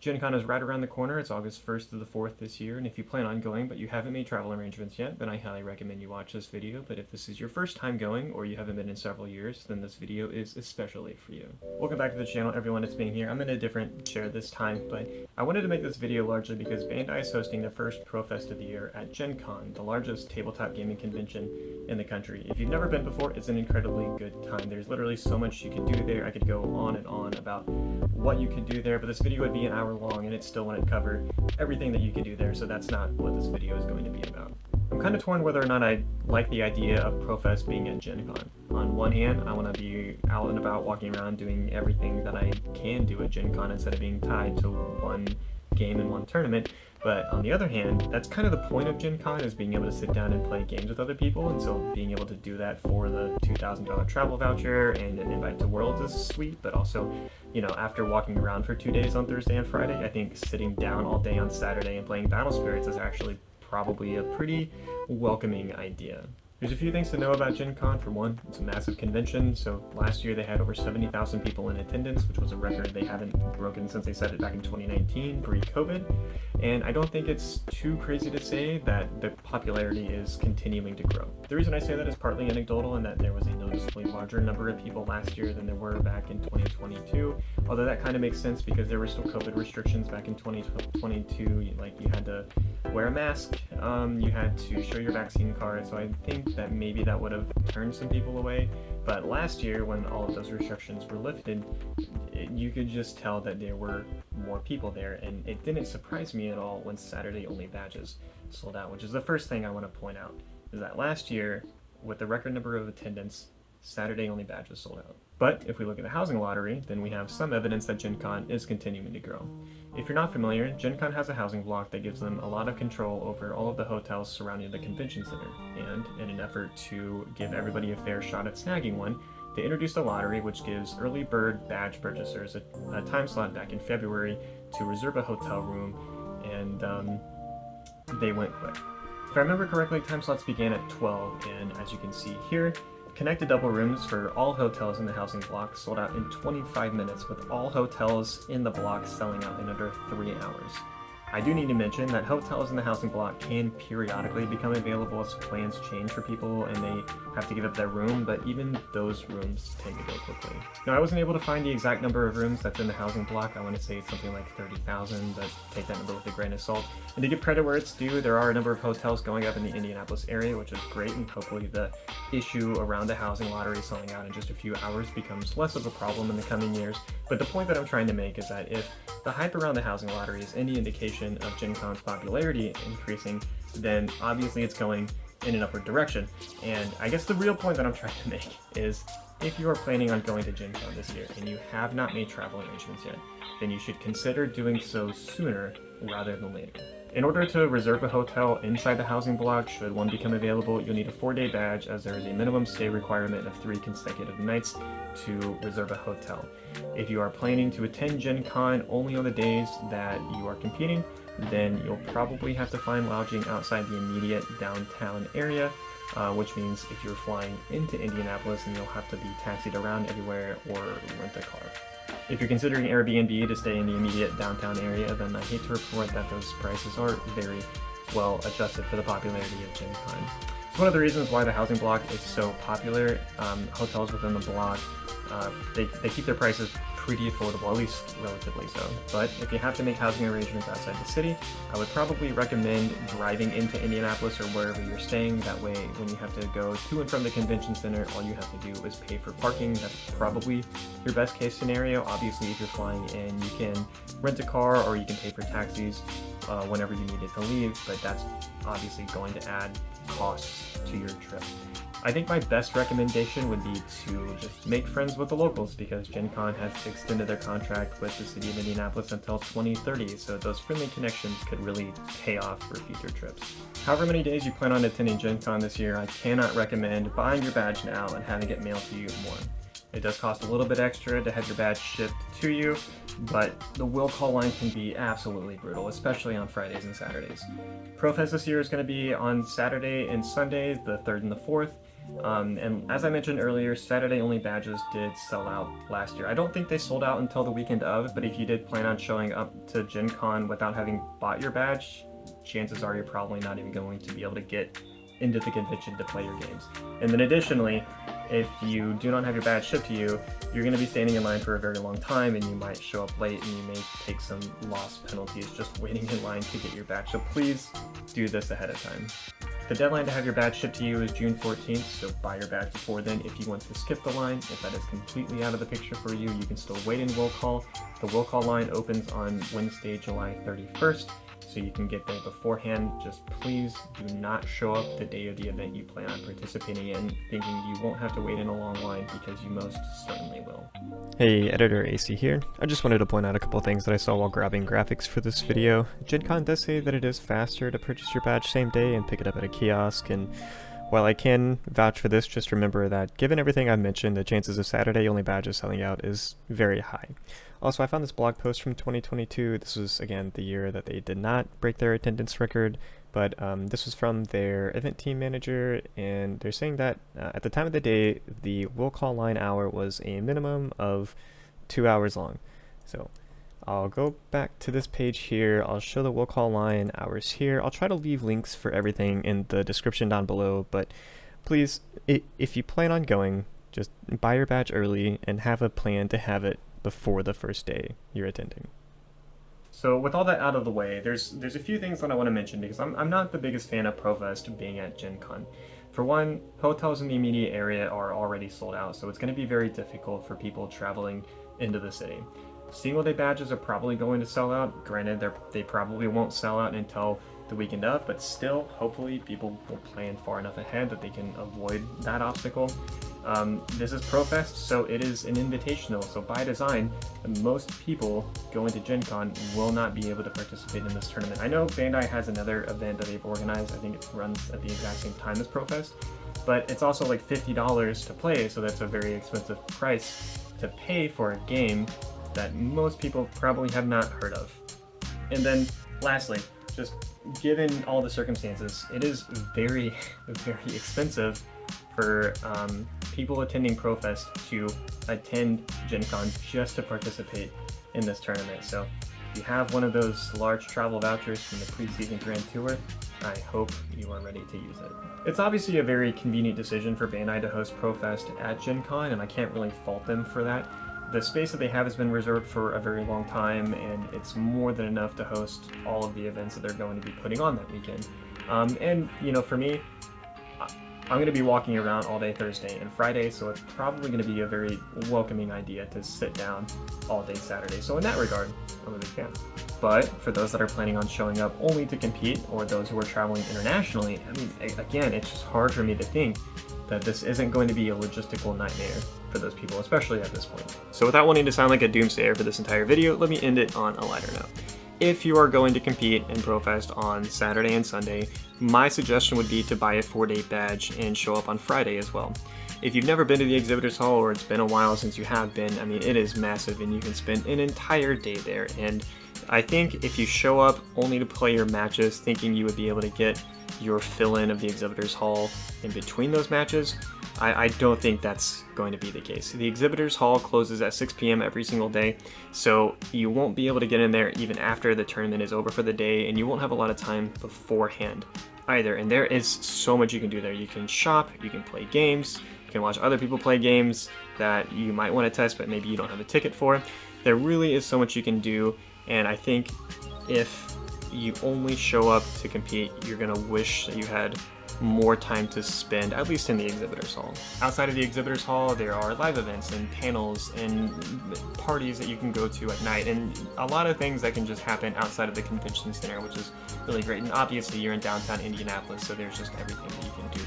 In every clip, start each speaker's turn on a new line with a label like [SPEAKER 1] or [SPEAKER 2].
[SPEAKER 1] Gen Con is right around the corner. It's August 1st to the 4th this year, and if you plan on going but you haven't made travel arrangements yet, then I highly recommend you watch this video. But if this is your first time going or you haven't been in several years, then this video is especially for you. Welcome back to the channel, everyone. It's being here. I'm in a different chair this time, but I wanted to make this video largely because Bandai is hosting their first ProFest of the year at Gen Con, the largest tabletop gaming convention in the country. If you've never been before, it's an incredibly good time. There's literally so much you can do there. I could go on and on about what you can do there, but this video would be an hour long and it still wouldn't cover everything that you can do there, so that's not what this video is going to be about. I'm kind of torn whether or not I like the idea of ProFest being at Gen Con. On one hand, I want to be out and about walking around doing everything that I can do at Gen Con instead of being tied to one game and one tournament. But on the other hand, that's kind of the point of Gen Con, is being able to sit down and play games with other people, and so being able to do that for the $2,000 travel voucher and an invite to Worlds is sweet, but also, you know, after walking around for 2 days on Thursday and Friday, I think sitting down all day on Saturday and playing Battle Spirits is actually probably a pretty welcoming idea. There's a few things to know about Gen Con. For one, it's a massive convention, so last year they had over 70,000 people in attendance, which was a record they haven't broken since they set it back in 2019, pre-COVID. And I don't think it's too crazy to say that the popularity is continuing to grow. The reason I say that is partly anecdotal, in that there was a noticeably larger number of people last year than there were back in 2022, although that kind of makes sense because there were still COVID restrictions back in 2022, like you had to wear a mask, you had to show your vaccine card, so I think that maybe that would have turned some people away. But last year, when all of those restrictions were lifted, you could just tell that there were more people there, and it didn't surprise me at all when Saturday only badges sold out, which is the first thing I want to point out, is that last year, with the record number of attendance, Saturday only badges sold out. But if we look at the housing lottery, then we have some evidence that Gen Con is continuing to grow. If you're not familiar, Gen Con has a housing block that gives them a lot of control over all of the hotels surrounding the convention center, and in an effort to give everybody a fair shot at snagging one, they introduced a lottery which gives early bird badge purchasers a time slot back in February to reserve a hotel room, and they went quick. If I remember correctly, time slots began at 12, and as you can see here, connected double rooms for all hotels in the housing block sold out in 25 minutes, with all hotels in the block selling out in under 3 hours. I do need to mention that hotels in the housing block can periodically become available as plans change for people and they have to give up their room, but even those rooms tend to go quickly. Now, I wasn't able to find the exact number of rooms that's in the housing block. I want to say it's something like 30,000, but take that number with a grain of salt. And to give credit where it's due, there are a number of hotels going up in the Indianapolis area, which is great, and hopefully the issue around the housing lottery selling out in just a few hours becomes less of a problem in the coming years. But the point that I'm trying to make is that if the hype around the housing lottery is any indication of Gen Con's popularity increasing, then obviously it's going in an upward direction. And I guess the real point that I'm trying to make is, if you are planning on going to Gen Con this year and you have not made travel arrangements yet, then you should consider doing so sooner rather than later. In order to reserve a hotel inside the housing block, should one become available, you'll need a 4-day badge, as there is a minimum stay requirement of 3 consecutive nights to reserve a hotel. If you are planning to attend Gen Con only on the days that you are competing, then you'll probably have to find lodging outside the immediate downtown area, which means if you're flying into Indianapolis, then you'll have to be taxied around everywhere or rent a car. If you're considering Airbnb to stay in the immediate downtown area, then I hate to report that those prices are very well adjusted for the popularity of Gen Con. It's one of the reasons why the housing block is so popular. Hotels within the block, they keep their prices pretty affordable, at least relatively so. But if you have to make housing arrangements outside the city, I would probably recommend driving into Indianapolis or wherever you're staying. That way, when you have to go to and from the convention center, all you have to do is pay for parking. That's probably your best case scenario. Obviously, if you're flying in, you can rent a car or you can pay for taxis whenever you need it to leave, but that's obviously going to add costs to your trip. I think my best recommendation would be to just make friends with the locals, because Gen Con has extended their contract with the city of Indianapolis until 2030, so those friendly connections could really pay off for future trips. However many days you plan on attending Gen Con this year, I cannot recommend buying your badge now and having it mailed to you more. It does cost a little bit extra to have your badge shipped to you, but the will call line can be absolutely brutal, especially on Fridays and Saturdays. ProFest this year is going to be on Saturday and Sunday, the 3rd and the 4th. And as I mentioned earlier, Saturday only badges did sell out last year. I don't think they sold out until the weekend of, but if you did plan on showing up to Gen Con without having bought your badge, chances are you're probably not even going to be able to get into the convention to play your games. And then additionally, if you do not have your badge shipped to you, you're going to be standing in line for a very long time, and you might show up late and you may take some loss penalties just waiting in line to get your badge. So please do this ahead of time. The deadline to have your badge shipped to you is June 14th, so buy your badge before then if you want to skip the line. If that is completely out of the picture for you, you can still wait in will call. The will call line opens on Wednesday, July 31st, so you can get there beforehand. Just please do not show up the day of the event you plan on participating in thinking you won't have to wait in a long line, because you most certainly will.
[SPEAKER 2] Hey, Editor AC here. I just wanted to point out a couple things that I saw while grabbing graphics for this video. Gen Con does say that it is faster to purchase your badge same day and pick it up at a kiosk, and while I can vouch for this, just remember that given everything I've mentioned, the chances of Saturday only badges selling out is very high. Also, I found this blog post from 2022. This was, again, the year that they did not break their attendance record, but this was from their event team manager, and they're saying that at the time of the day, the will call line hour was a minimum of 2 hours long. So I'll go back to this page here. I'll show the will call line hours here. I'll try to leave links for everything in the description down below, but please, if you plan on going, just buy your badge early and have a plan to have it before the first day you're attending.
[SPEAKER 1] So with all that out of the way, there's a few things that I want to mention, because I'm not the biggest fan of ProFest being at Gen Con. For one, hotels in the immediate area are already sold out, so it's going to be very difficult for people traveling into the city. Single day badges are probably going to sell out. Granted, they probably won't sell out until the weekend of, but still, hopefully people will plan far enough ahead that they can avoid that obstacle. This is ProFest, so it is an invitational, so by design, most people going to Gen Con will not be able to participate in this tournament. I know Bandai has another event that they've organized. I think it runs at the exact same time as ProFest, but it's also like $50 to play, so that's a very expensive price to pay for a game that most people probably have not heard of. And then lastly, just given all the circumstances, it is very, very expensive for people attending ProFest to attend Gen Con just to participate in this tournament. So if you have one of those large travel vouchers from the preseason Grand Tour, I hope you are ready to use it. It's obviously a very convenient decision for Bandai to host ProFest at Gen Con, and I can't really fault them for that. The space that they have has been reserved for a very long time, and it's more than enough to host all of the events that they're going to be putting on that weekend. And, you know, for me, I'm going to be walking around all day Thursday and Friday, so it's probably going to be a very welcoming idea to sit down all day Saturday. So in that regard, I'm a big fan. But for those that are planning on showing up only to compete, or those who are traveling internationally, I mean, again, it's just hard for me to think that this isn't going to be a logistical nightmare for those people, especially at this point. So without wanting to sound like a doomsayer for this entire video, let me end it on a lighter note. If you are going to compete in ProFest on Saturday and Sunday, my suggestion would be to buy a 4-day badge and show up on Friday as well. If you've never been to the Exhibitors Hall, or it's been a while since you have been, I mean, it is massive and you can spend an entire day there. And I think if you show up only to play your matches thinking you would be able to get your fill-in of the Exhibitors Hall in between those matches, I don't think that's going to be the case. The Exhibitors Hall closes at 6 p.m. every single day, so you won't be able to get in there even after the tournament is over for the day, and you won't have a lot of time beforehand either. And there is so much you can do there. You can shop, you can play games, you can watch other people play games that you might want to test but maybe you don't have a ticket for. There really is so much you can do, and I think if you only show up to compete, you're going to wish that you had more time to spend, at least in the Exhibitors Hall. Outside of the Exhibitors Hall, there are live events and panels and parties that you can go to at night, and a lot of things that can just happen outside of the convention center, which is really great. And obviously you're in downtown Indianapolis, so there's just everything that you can do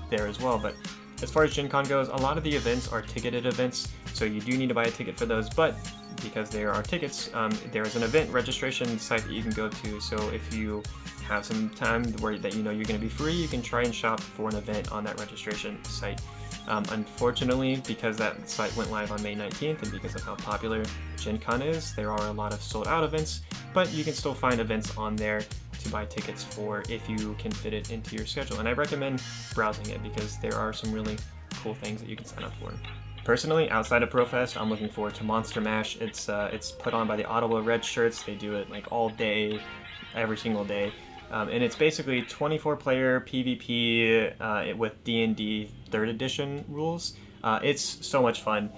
[SPEAKER 1] there as well. But as far as Gen Con goes, a lot of the events are ticketed events, so you do need to buy a ticket for those, but because there are tickets, there is an event registration site that you can go to, so if you have some time where that you know you're going to be free, you can try and shop for an event on that registration site. Unfortunately, because that site went live on May 19th and because of how popular Gen Con is, there are a lot of sold out events, but you can still find events on there to buy tickets for if you can fit it into your schedule. And I recommend browsing it because there are some really cool things that you can sign up for. Personally, outside of ProFest, I'm looking forward to Monster Mash. It's put on by the Ottawa Red Shirts. They do it like all day, every single day. And it's basically 24-player PvP with D&D 3rd edition rules. It's so much fun.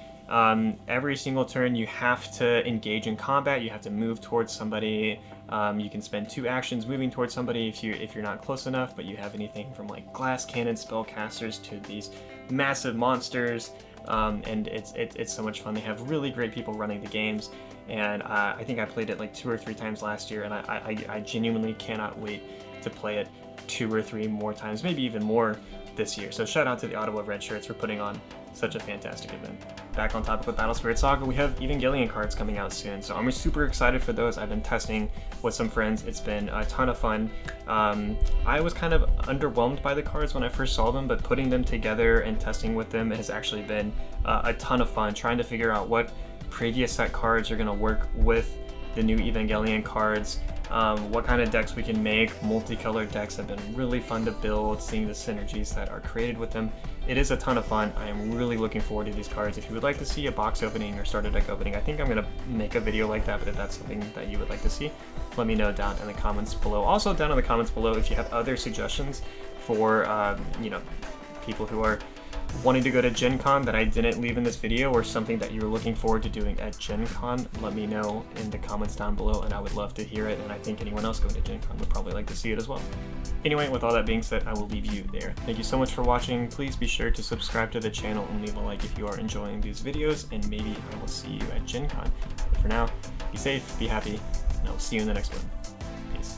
[SPEAKER 1] Every single turn you have to engage in combat. You have to move towards somebody. You can spend 2 actions moving towards somebody if you're not close enough, but you have anything from like glass cannon spellcasters to these massive monsters. And it's so much fun. They have really great people running the games, and I think I played it like 2 or 3 times last year, and I genuinely cannot wait to play it 2 or 3 more times, maybe even more this year. So shout out to the Ottawa Red Shirts for putting on such a fantastic event. Back on topic with Battle Spirit Saga, we have Evangelion cards coming out soon, so I'm super excited for those. I've been testing with some friends. It's been a ton of fun. I was kind of underwhelmed by the cards when I first saw them, but putting them together and testing with them has actually been a ton of fun, trying to figure out what previous set cards are going to work with the new Evangelion cards, what kind of decks we can make. Multicolored decks have been really fun to build, seeing the synergies that are created with them. It is a ton of fun. I am really looking forward to these cards. If you would like to see a box opening or starter deck opening, I think I'm going to make a video like that, but if that's something that you would like to see, let me know down in the comments below. Also down in the comments below if you have other suggestions for people who are wanting to go to Gen Con that I didn't leave in this video, or something that you're looking forward to doing at Gen Con. Let me know in the comments down below, and I would love to hear it, and I think anyone else going to Gen Con would probably like to see it as well. Anyway, with all that being said, I will leave you there. Thank you so much for watching. Please be sure to subscribe to the channel and leave a like if you are enjoying these videos, and maybe I will see you at Gen Con. But for now, be safe, be happy, and I will see you in the next one. Peace.